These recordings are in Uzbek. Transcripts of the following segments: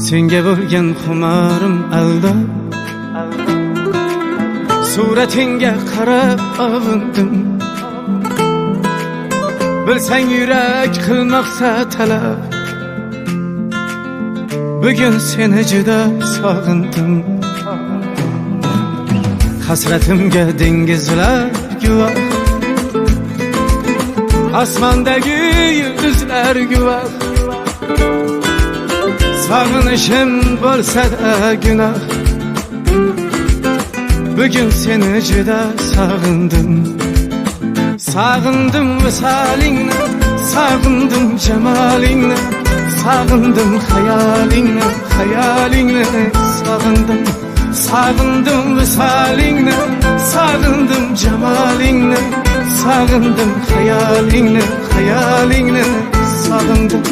Senga bo'lgan xumarim aldab, suratingga qarab avindim. Bilsang yurak qilmoqsa talab, bugun seni juda sog'indim. Hasratimga dengizlar guvoh, osmondagi yulduzlar guvoh. Sog'inishim bo'lsa-da gunoh, bugun seni juda sog'indim. Sog'indim visolingni, sog'indim jamolingni, sog'indim xayolingni, xayolingni sog'indim. Sog'indim visolingni, sog'indim jamolingni, sog'indim xayolingni, xayolingni sog'indim.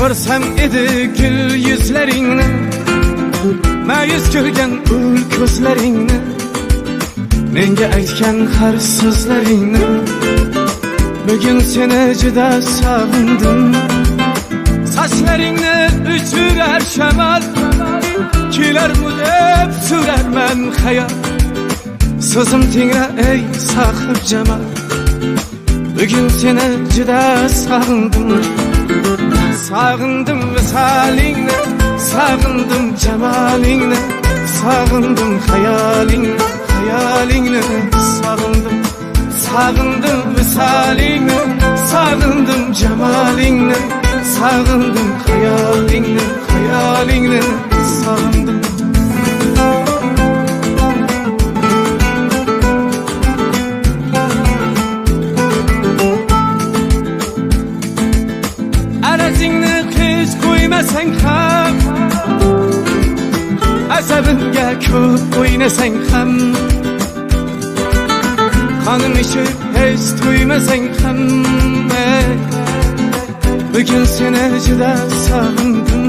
Ko'rsam edi gul yuzlaringni, ma'yus ko'rgan ul ko'zlaringni, menga aytgan har so'zlaringni, bugun seni juda sog'indim. Sochlaringni uchurar shamol, kelarmi deb so'rarman xayol. So'zim tingra ey sohib jamol, bugun seni juda sog'indim. Sog'indim visolingni, sog'indim jamolingni, sog'indim xayolingni, xayolingni sog'indim. Sog'indim visolingni, sog'indim jamolingni, sog'indim xayolingni, xayolingni sog'indim. Arazingni hech qo'ymasang ham, asabimga ko'p o'ynasang ham, qonim ichib hech to'ymasang ham, bugun seni juda sog'indim.